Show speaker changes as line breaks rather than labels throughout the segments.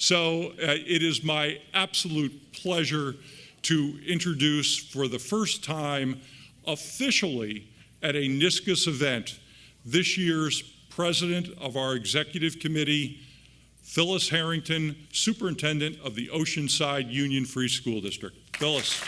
So it is my absolute pleasure to introduce for the first time officially at a NYSCUS event this year's president of our executive committee, Phyllis Harrington, superintendent of the Oceanside Union Free School District. Phyllis.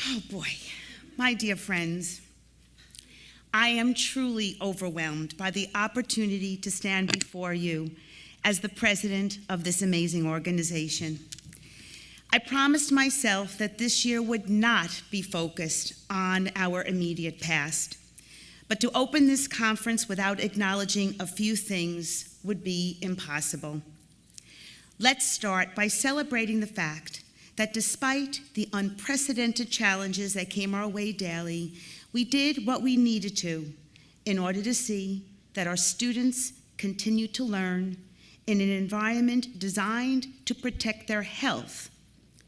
Oh boy, my dear friends, I am truly overwhelmed by the opportunity to stand before you as the president of this amazing organization. I promised myself that this year would not be focused on our immediate past, but to open this conference without acknowledging a few things would be impossible. Let's start by celebrating the fact that despite the unprecedented challenges that came our way daily, we did what we needed to in order to see that our students continue to learn in an environment designed to protect their health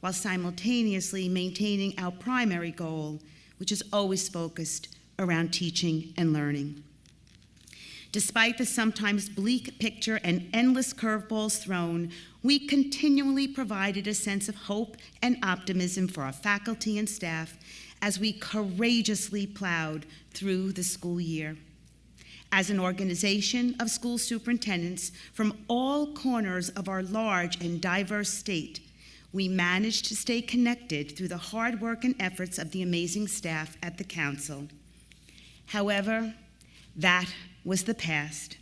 while simultaneously maintaining our primary goal, which is always focused around teaching and learning. Despite the sometimes bleak picture and endless curveballs thrown, we continually provided a sense of hope and optimism for our faculty and staff as we courageously plowed through the school year. As an organization of school superintendents from all corners of our large and diverse state, we managed to stay connected through the hard work and efforts of the amazing staff at the council. However, that was the past.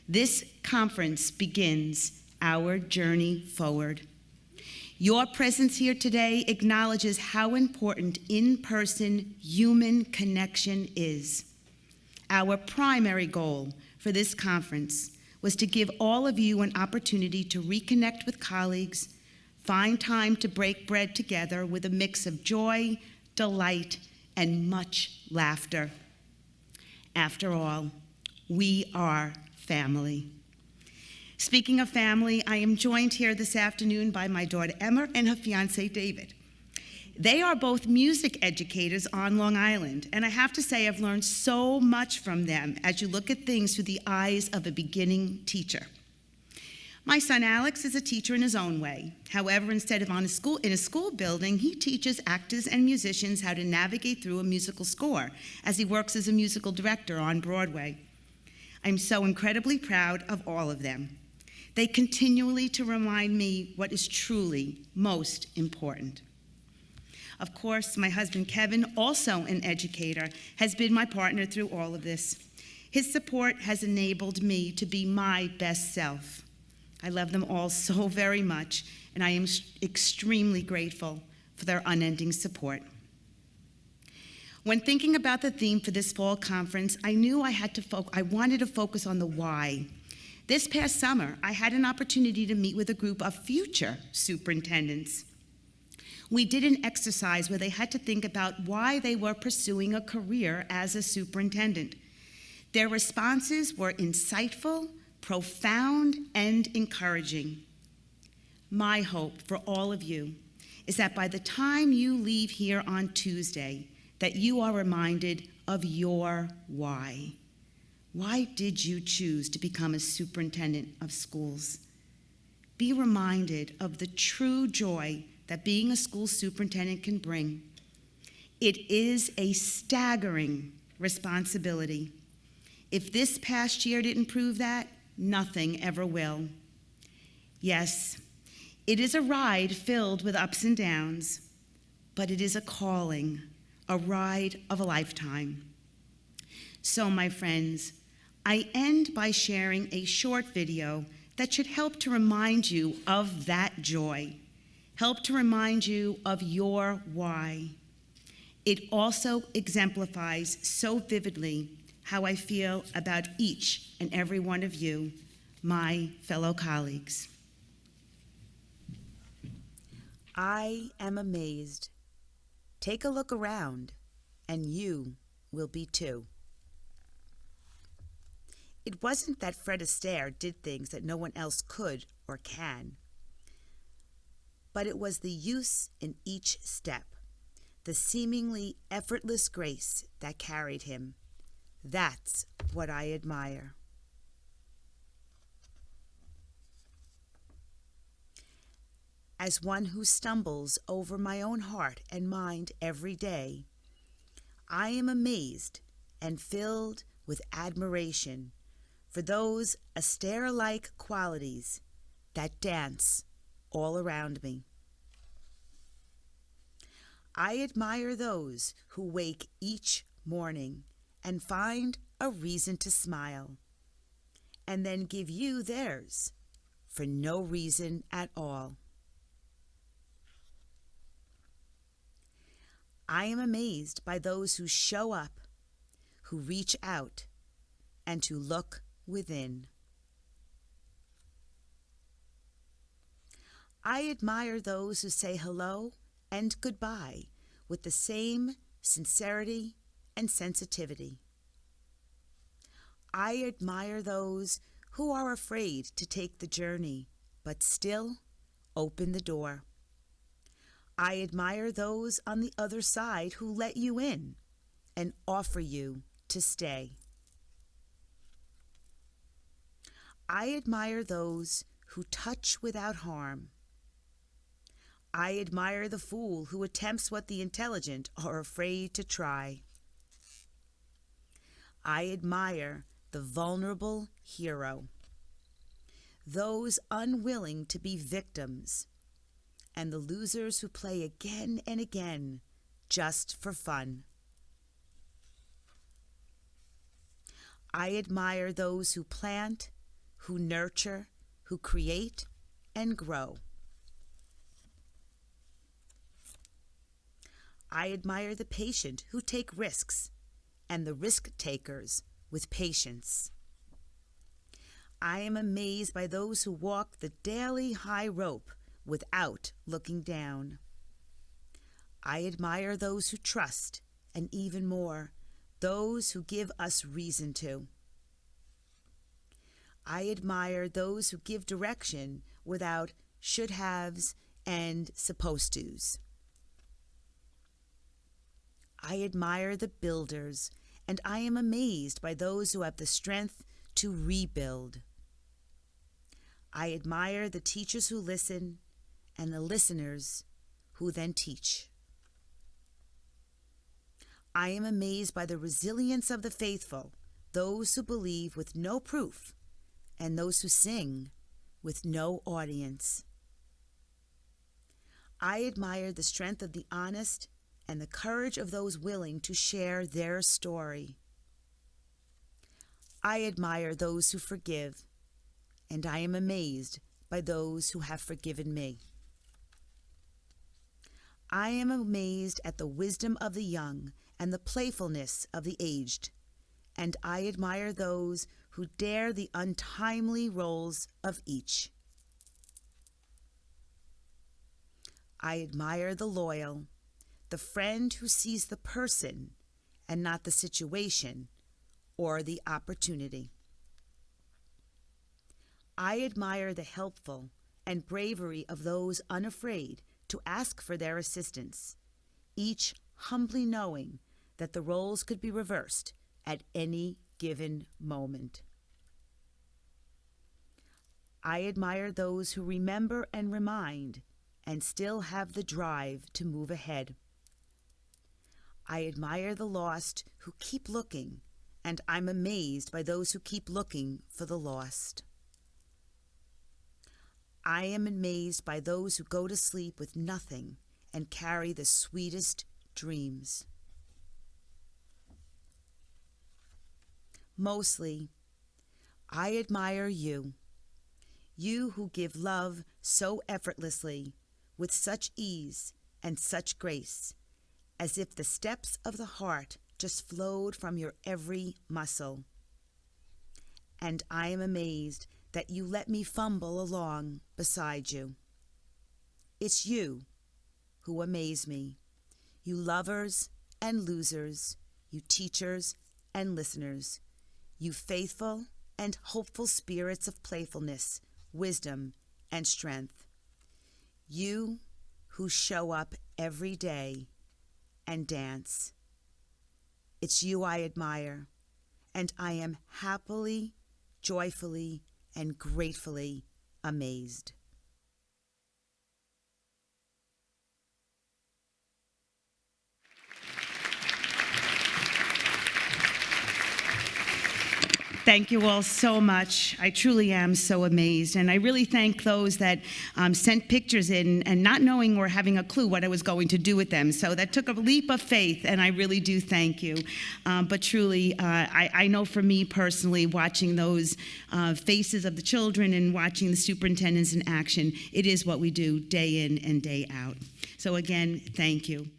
This conference begins our journey forward. Your presence here today acknowledges how important in-person human connection is. Our primary goal for this conference was to give all of you an opportunity to reconnect with colleagues, find time to break bread together with a mix of joy, delight, and much laughter. After all, we are family. Speaking of family, I am joined here this afternoon by my daughter Emma and her fiance David. They are both music educators on Long Island, and I have to say I've learned so much from them as you look at things through the eyes of a beginning teacher. My son Alex is a teacher in his own way. However, instead of in a school building, he teaches actors and musicians how to navigate through a musical score as he works as a musical director on Broadway. I'm so incredibly proud of all of them. They continually to remind me what is truly most important. Of course, my husband Kevin, also an educator, has been my partner through all of this. His support has enabled me to be my best self. I love them all so very much, and I am extremely grateful for their unending support. When thinking about the theme for this fall conference, I knew I wanted to focus on the why. This past summer, I had an opportunity to meet with a group of future superintendents. We did an exercise where they had to think about why they were pursuing a career as a superintendent. Their responses were insightful, profound, and encouraging. My hope for all of you is that by the time you leave here on Tuesday, that you are reminded of your why. Why did you choose to become a superintendent of schools? Be reminded of the true joy that being a school superintendent can bring. It is a staggering responsibility. If this past year didn't prove that, nothing ever will. Yes, it is a ride filled with ups and downs, but it is a calling, a ride of a lifetime. So, my friends, I end by sharing a short video that should help to remind you of that joy, help to remind you of your why. It also exemplifies so vividly how I feel about each and every one of you, my fellow colleagues.
I am amazed. Take a look around, and you will be too. It wasn't that Fred Astaire did things that no one else could or can, but it was the use in each step, the seemingly effortless grace that carried him. That's what I admire. As one who stumbles over my own heart and mind every day, I am amazed and filled with admiration for those Astaire-like qualities that dance all around me. I admire those who wake each morning and find a reason to smile, and then give you theirs for no reason at all. I am amazed by those who show up, who reach out, and who look within. I admire those who say hello and goodbye with the same sincerity and sensitivity. I admire those who are afraid to take the journey, but still open the door. I admire those on the other side who let you in and offer you to stay. I admire those who touch without harm. I admire the fool who attempts what the intelligent are afraid to try. I admire the vulnerable hero, those unwilling to be victims, and the losers who play again and again just for fun. I admire those who plant, who nurture, who create, and grow. I admire the patient who take risks and the risk takers with patience. I am amazed by those who walk the daily high rope without looking down. I admire those who trust, and even more, those who give us reason to. I admire those who give direction without should-haves and supposed-tos. I admire the builders, and I am amazed by those who have the strength to rebuild. I admire the teachers who listen and the listeners who then teach. I am amazed by the resilience of the faithful, those who believe with no proof, and those who sing with no audience. I admire the strength of the honest and the courage of those willing to share their story. I admire those who forgive, and I am amazed by those who have forgiven me. I am amazed at the wisdom of the young and the playfulness of the aged, and I admire those who dare the untimely roles of each. I admire the loyal, the friend who sees the person and not the situation or the opportunity. I admire the helpful and bravery of those unafraid to ask for their assistance, each humbly knowing that the roles could be reversed at any given moment. I admire those who remember and remind and still have the drive to move ahead. I admire the lost who keep looking, and I'm amazed by those who keep looking for the lost. I am amazed by those who go to sleep with nothing and carry the sweetest dreams. Mostly, I admire you, you who give love so effortlessly, with such ease and such grace, as if the steps of the heart just flowed from your every muscle. And I am amazed that you let me fumble along beside you. It's you who amaze me, you lovers and losers, you teachers and listeners, you faithful and hopeful spirits of playfulness, wisdom, and strength. You who show up every day and dance. It's you I admire, and I am happily, joyfully, and gratefully amazed.
Thank you all so much. I truly am so amazed. And I really thank those that sent pictures in and not knowing or having a clue what I was going to do with them. So that took a leap of faith, and I really do thank you. But truly, I know for me personally, watching those faces of the children and watching the superintendents in action, it is what we do day in and day out. So again, thank you.